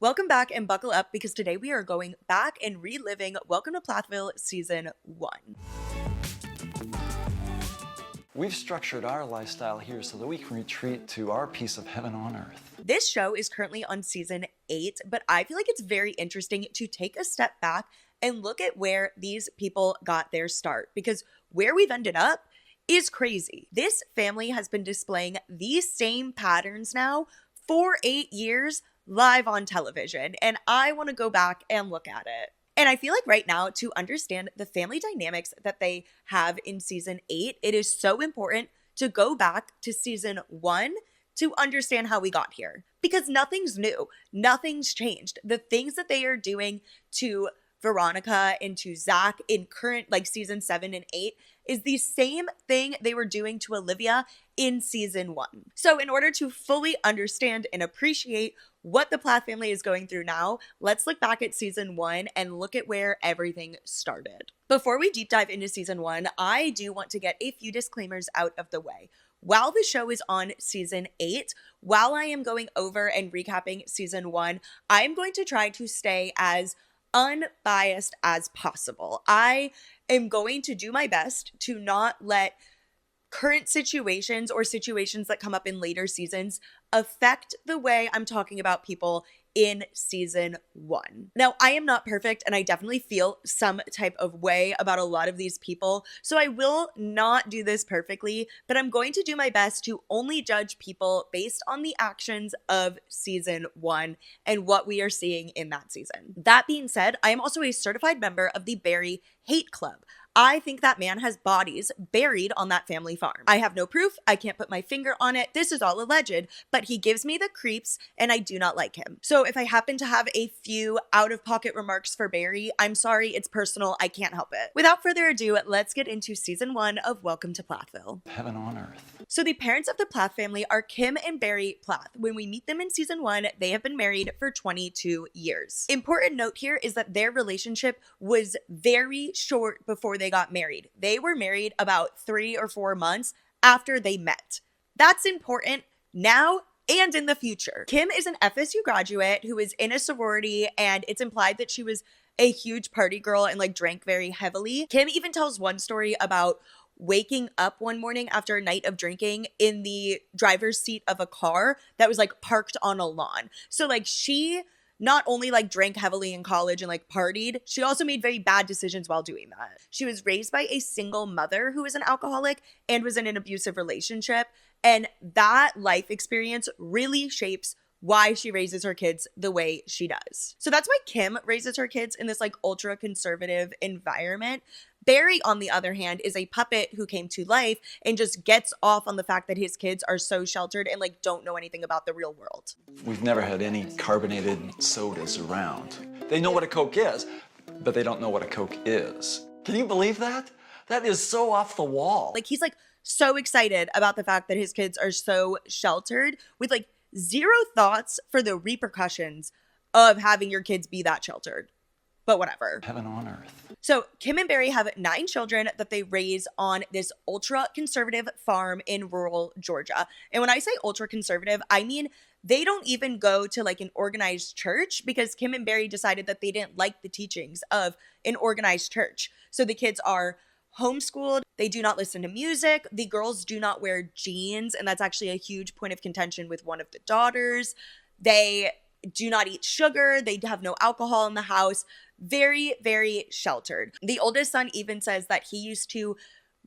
Welcome back and buckle up because today we are going back and reliving Welcome to Plathville Season 1. We've structured our lifestyle here so that we can retreat to our piece of heaven on earth. This show is currently on Season 8, but I feel like it's very interesting to take a step back and look at where these people got their start, because where we've ended up is crazy. This family has been displaying these same patterns now for 8 years live on television, and I want to go back and look at it. And I feel like right now, to understand the family dynamics that they have in Season 8, it is so important to go back to Season 1 to understand how we got here. Because nothing's new. Nothing's changed. The things that they are doing to Veronica and to Zach in current, like Season 7 and 8, is the same thing they were doing to Olivia in Season 1. So in order to fully understand and appreciate what the Plath family is going through now, let's look back at Season 1 and look at where everything started. Before we deep dive into Season 1, I do want to get a few disclaimers out of the way. While the show is on Season 8, while I am going over and recapping Season 1, I am going to try to stay as unbiased as possible. I am going to do my best to not let current situations or situations that come up in later seasons affect the way I'm talking about people in Season 1. Now, I am not perfect, and I definitely feel some type of way about a lot of these people, so I will not do this perfectly, but I'm going to do my best to only judge people based on the actions of Season 1 and what we are seeing in that season. That being said, I am also a certified member of the Barry Hate Club. I think that man has bodies buried on that family farm. I have no proof. I can't put my finger on it. This is all alleged, but he gives me the creeps and I do not like him. So if I happen to have a few out-of-pocket remarks for Barry, I'm sorry, it's personal. I can't help it. Without further ado, let's get into Season 1 of Welcome to Plathville. Heaven on earth. So the parents of the Plath family are Kim and Barry Plath. When we meet them in Season 1, they have been married for 22 years. Important note here is that their relationship was very short before they got married. They were married about 3 or 4 months after they met. That's important now and in the future. Kim is an FSU graduate who is in a sorority, and it's implied that she was a huge party girl and like drank very heavily. Kim even tells one story about waking up one morning after a night of drinking in the driver's seat of a car that was like parked on a lawn. So like she not only like drank heavily in college and like partied, she also made very bad decisions while doing that. She was raised by a single mother who was an alcoholic and was in an abusive relationship. And that life experience really shapes why she raises her kids the way she does. So that's why Kim raises her kids in this like ultra conservative environment. Barry, on the other hand, is a puppet who came to life and just gets off on the fact that his kids are so sheltered and like don't know anything about the real world. We've never had any carbonated sodas around. They know what a Coke is, but they don't know what a Coke is. Can you believe that? That is so off the wall. Like he's like so excited about the fact that his kids are so sheltered with like zero thoughts for the repercussions of having your kids be that sheltered. But whatever. Heaven on earth. So Kim and Barry have 9 children that they raise on this ultra conservative farm in rural Georgia. And when I say ultra conservative, I mean they don't even go to like an organized church, because Kim and Barry decided that they didn't like the teachings of an organized church. So the kids are homeschooled. They do not listen to music. The girls do not wear jeans. And that's actually a huge point of contention with one of the daughters. They do not eat sugar. They have no alcohol in the house. Very, very sheltered. The oldest son even says that he used to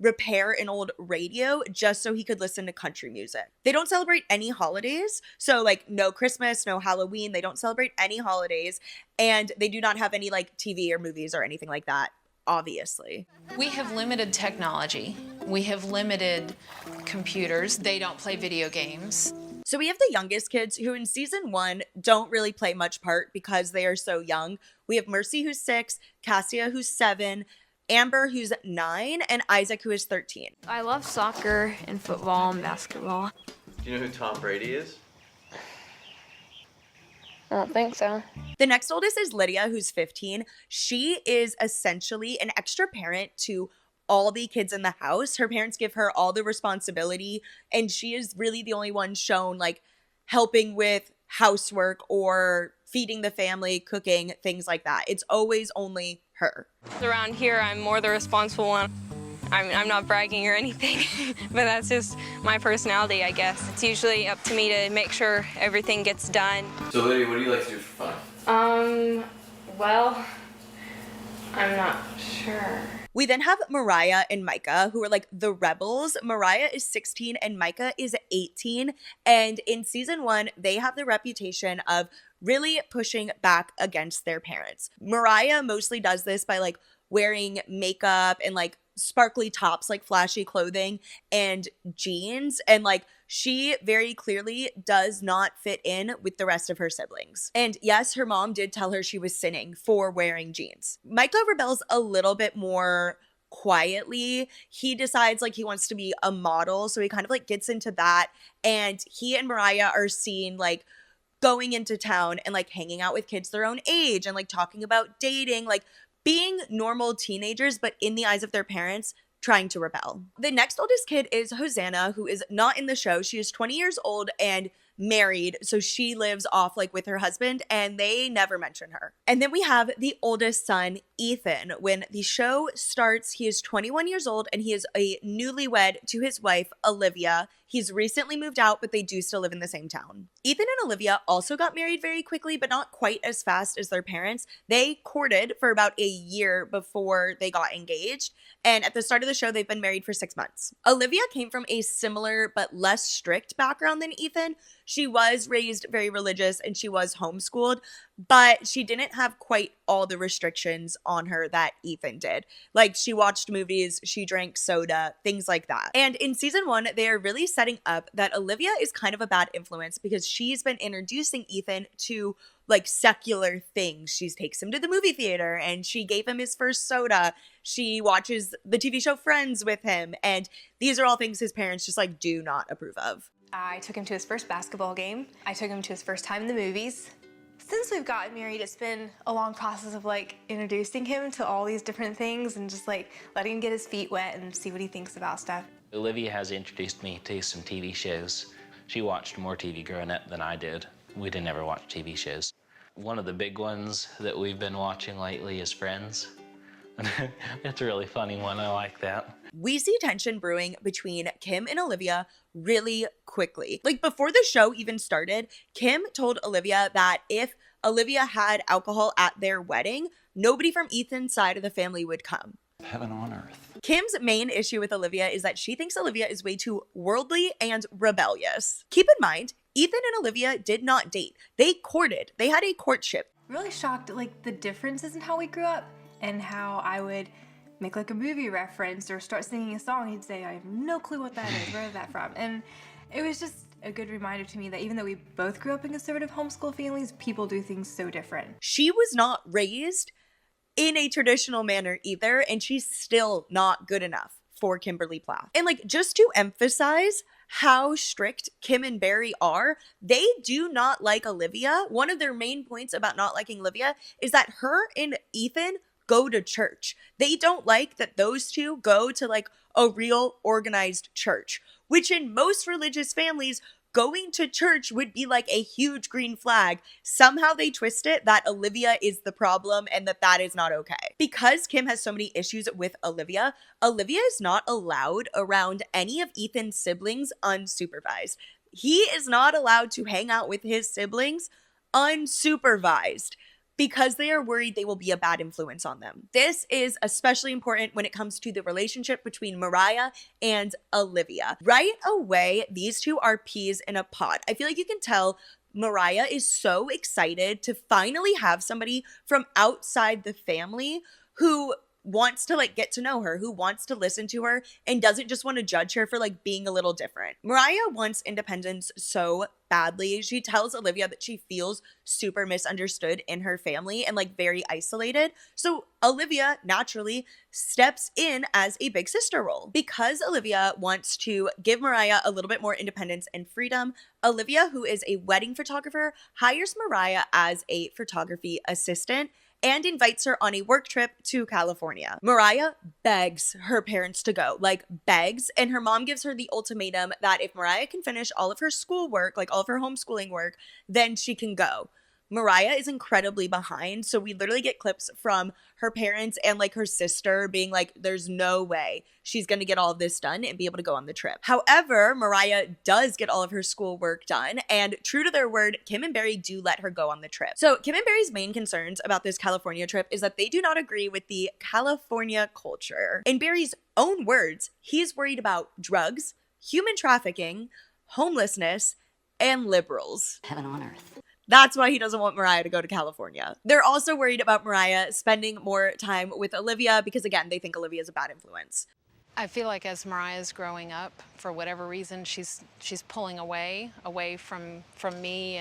repair an old radio just so he could listen to country music. They don't celebrate any holidays. So like no Christmas, no Halloween. They don't celebrate any holidays. And they do not have any like TV or movies or anything like that, obviously. We have limited technology. We have limited computers. They don't play video games. So we have the youngest kids who in Season 1 don't really play much part because they are so young. We have Mercy, who's 6, Cassia, who's 7, Amber, who's 9, and Isaac, who is 13. I love soccer and football and basketball. Do you know who Tom Brady is? I don't think so. The next oldest is Lydia, who's 15. She is essentially an extra parent to all the kids in the house. Her parents give her all the responsibility, and she is really the only one shown like helping with housework or feeding the family, cooking, things like that. It's always only her. Around here, I'm more the responsible one. I'm not bragging or anything, but that's just my personality, I guess. It's usually up to me to make sure everything gets done. So Lydia, what do you like to do for fun? Well, I'm not sure. We then have Mariah and Micah, who are like the rebels. Mariah is 16 and Micah is 18. And in season 1, they have the reputation of really pushing back against their parents. Mariah mostly does this by like wearing makeup and like sparkly tops, like flashy clothing and jeans. And like she very clearly does not fit in with the rest of her siblings. And yes, her mom did tell her she was sinning for wearing jeans. Micah rebels a little bit more quietly. He decides like he wants to be a model, so he kind of like gets into that. And he and Mariah are seen like going into town and like hanging out with kids their own age and like talking about dating, like being normal teenagers, but in the eyes of their parents, trying to rebel. The next oldest kid is Hosanna, who is not in the show. She is 20 years old and married, so she lives off like with her husband, and they never mention her. And then we have the oldest son, Ethan. When the show starts, he is 21 years old and he is a newlywed to his wife, Olivia. He's recently moved out, but they do still live in the same town. Ethan and Olivia also got married very quickly, but not quite as fast as their parents. They courted for about a year before they got engaged. And at the start of the show, they've been married for 6 months. Olivia came from a similar but less strict background than Ethan. She was raised very religious and she was homeschooled, but she didn't have quite all the restrictions on her that Ethan did. Like she watched movies, she drank soda, things like that. And in season 1, they are really setting up that Olivia is kind of a bad influence because she's been introducing Ethan to like secular things. She takes him to the movie theater and she gave him his first soda. She watches the TV show Friends with him. And these are all things his parents just like do not approve of. I took him to his first basketball game. I took him to his first time in the movies. Since we've gotten married, it's been a long process of like introducing him to all these different things and just like letting him get his feet wet and see what he thinks about stuff. Olivia has introduced me to some TV shows. She watched more TV growing up than I did. We didn't ever watch TV shows. One of the big ones that we've been watching lately is Friends. It's a really funny one, I like that. We see tension brewing between Kim and Olivia really quickly. Like before the show even started, Kim told Olivia that if Olivia had alcohol at their wedding, nobody from Ethan's side of the family would come. Heaven on earth. Kim's main issue with Olivia is that she thinks Olivia is way too worldly and rebellious. Keep in mind, Ethan and Olivia did not date. They courted. They had a courtship. Really shocked at like the differences in how we grew up and how I would make like a movie reference or start singing a song. He'd say, I have no clue what that is. Where is that from? And it was just a good reminder to me that even though we both grew up in conservative homeschool families, people do things so different. She was not raised in a traditional manner either, and she's still not good enough for Kimberly Plath. And like, just to emphasize how strict Kim and Barry are, they do not like Olivia. One of their main points about not liking Olivia is that her and Ethan go to church. They don't like that those two go to like a real organized church, which in most religious families, going to church would be like a huge green flag. Somehow they twist it that Olivia is the problem and that is not okay. Because Kim has so many issues with Olivia, Olivia is not allowed around any of Ethan's siblings unsupervised. He is not allowed to hang out with his siblings unsupervised, because they are worried they will be a bad influence on them. This is especially important when it comes to the relationship between Mariah and Olivia. Right away, these two are peas in a pod. I feel like you can tell Mariah is so excited to finally have somebody from outside the family who wants to like get to know her, who wants to listen to her and doesn't just want to judge her for like being a little different. Mariah wants independence so badly. She tells Olivia that she feels super misunderstood in her family and like very isolated. So Olivia naturally steps in as a big sister role. Because Olivia wants to give Mariah a little bit more independence and freedom, Olivia, who is a wedding photographer, hires Mariah as a photography assistant and invites her on a work trip to California. Mariah begs her parents to go, like begs, and her mom gives her the ultimatum that if Mariah can finish all of her schoolwork, like all of her homeschooling work, then she can go. Mariah is incredibly behind. So we literally get clips from her parents and like her sister being like, there's no way she's going to get all of this done and be able to go on the trip. However, Mariah does get all of her schoolwork done, and true to their word, Kim and Barry do let her go on the trip. So Kim and Barry's main concerns about this California trip is that they do not agree with the California culture. In Barry's own words, he's worried about drugs, human trafficking, homelessness, and liberals. Heaven on earth. That's why he doesn't want Mariah to go to California. They're also worried about Mariah spending more time with Olivia because, again, they think Olivia is a bad influence. I feel like as Mariah's growing up, for whatever reason, she's pulling away from me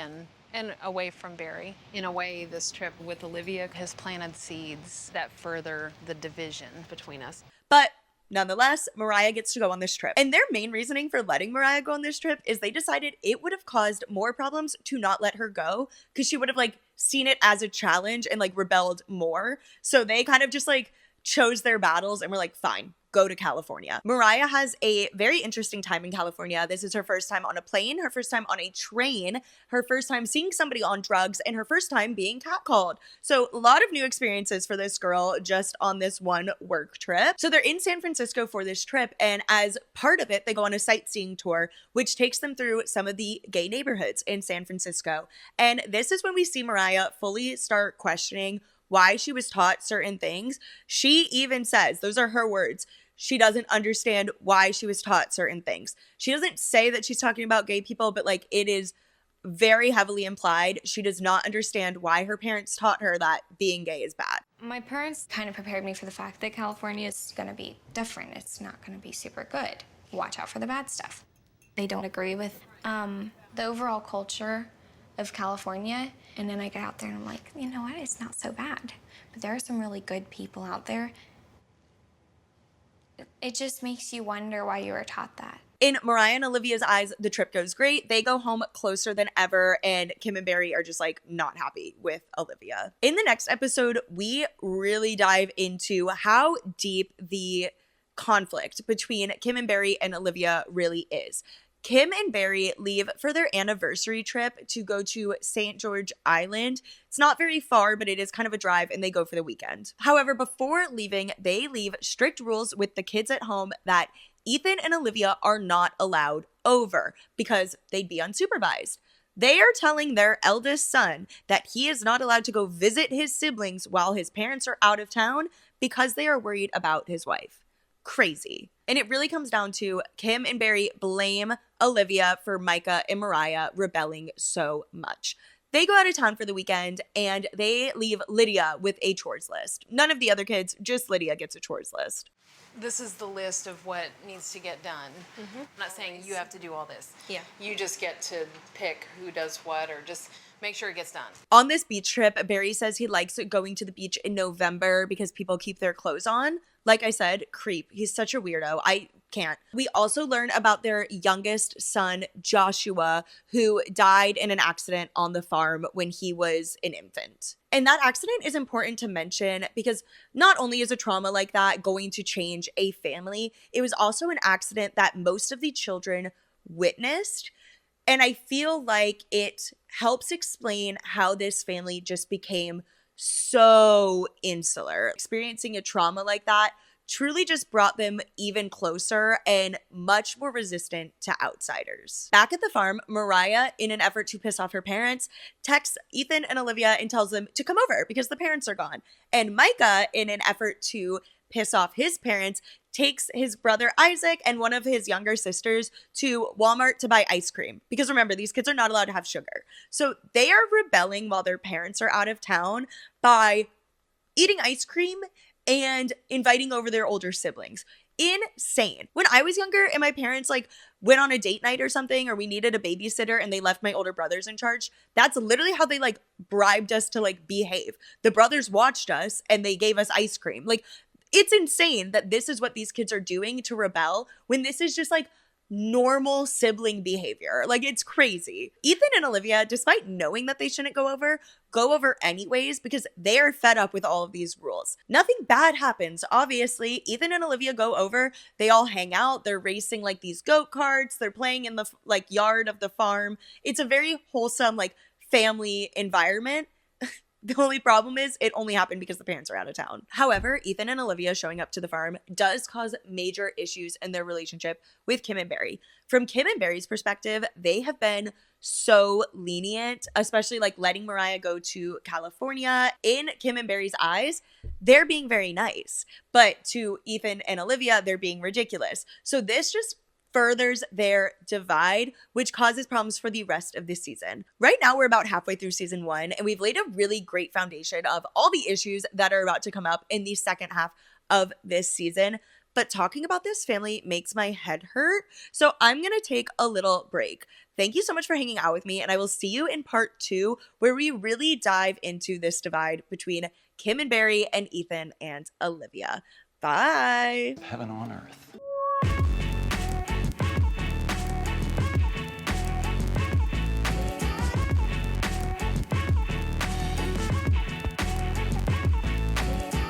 and away from Barry. In a way, this trip with Olivia has planted seeds that further the division between us. But nonetheless, Mariah gets to go on this trip. And their main reasoning for letting Mariah go on this trip is they decided it would have caused more problems to not let her go because she would have like seen it as a challenge and like rebelled more. So they kind of just like chose their battles and were like, fine, go to California. Mariah has a very interesting time in California. This is her first time on a plane, her first time on a train, her first time seeing somebody on drugs, and her first time being catcalled. So a lot of new experiences for this girl just on this one work trip. So they're in San Francisco for this trip, and as part of it, they go on a sightseeing tour, which takes them through some of the gay neighborhoods in San Francisco. And this is when we see Mariah fully start questioning why she was taught certain things. She even says, those are her words, she doesn't understand why she was taught certain things. She doesn't say that she's talking about gay people, but like it is very heavily implied. She does not understand why her parents taught her that being gay is bad. My parents kind of prepared me for the fact that California is going to be different. It's not going to be super good. Watch out for the bad stuff. They don't agree with the overall culture of California, and then I get out there and I'm like, you know what, it's not so bad. But there are some really good people out there. It just makes you wonder why you were taught that. In Mariah and Olivia's eyes, the trip goes great. They go home closer than ever, and Kim and Barry are just like not happy with Olivia. In the next episode, we really dive into how deep the conflict between Kim and Barry and Olivia really is. Kim and Barry leave for their anniversary trip to go to St. George Island. It's not very far, but it is kind of a drive, and they go for the weekend. However, before leaving, they leave strict rules with the kids at home that Ethan and Olivia are not allowed over because they'd be unsupervised. They are telling their eldest son that he is not allowed to go visit his siblings while his parents are out of town because they are worried about his wife. Crazy. And it really comes down to Kim and Barry blame Olivia for Micah and Mariah rebelling so much. They go out of town for the weekend and they leave Lydia with a chores list. None of the other kids, just Lydia gets a chores list. This is the list of what needs to get done. I'm not saying you have to do all this. Yeah. You just get to pick who does what or just make sure it gets done. On this beach trip, Barry says he likes going to the beach in November because people keep their clothes on. Like I said, creep. He's such a weirdo. I can't. We also learn about their youngest son, Joshua, who died in an accident on the farm when he was an infant. And that accident is important to mention because not only is a trauma like that going to change a family, it was also an accident that most of the children witnessed. And I feel like it helps explain how this family just became so insular. Experiencing a trauma like that truly just brought them even closer and much more resistant to outsiders. Back at the farm, Mariah, in an effort to piss off her parents, texts Ethan and Olivia and tells them to come over because the parents are gone. And Micah, in an effort to piss off his parents, takes his brother Isaac and one of his younger sisters to Walmart to buy ice cream. Because remember, these kids are not allowed to have sugar. So they are rebelling while their parents are out of town by eating ice cream and inviting over their older siblings. Insane. When I was younger and my parents like went on a date night or something, or we needed a babysitter and they left my older brothers in charge, that's literally how they like bribed us to like behave. The brothers watched us and they gave us ice cream. Like, it's insane that this is what these kids are doing to rebel when this is just like normal sibling behavior. Like, it's crazy. Ethan and Olivia, despite knowing that they shouldn't go over anyways because they are fed up with all of these rules. Nothing bad happens. Obviously, Ethan and Olivia go over. They all hang out. They're racing like these goat carts. They're playing in the like yard of the farm. It's a very wholesome, like family environment. The only problem is it only happened because the parents are out of town. However, Ethan and Olivia showing up to the farm does cause major issues in their relationship with Kim and Barry. From Kim and Barry's perspective, they have been so lenient, especially like letting Mariah go to California. In Kim and Barry's eyes, they're being very nice. But to Ethan and Olivia, they're being ridiculous. So this just furthers their divide, which causes problems for the rest of this season. Right now, we're about halfway through season 1, and we've laid a really great foundation of all the issues that are about to come up in the second half of this season. But talking about this family makes my head hurt, so I'm going to take a little break. Thank you so much for hanging out with me, and I will see you in part 2, where we really dive into this divide between Kim and Barry and Ethan and Olivia. Bye! Heaven on earth.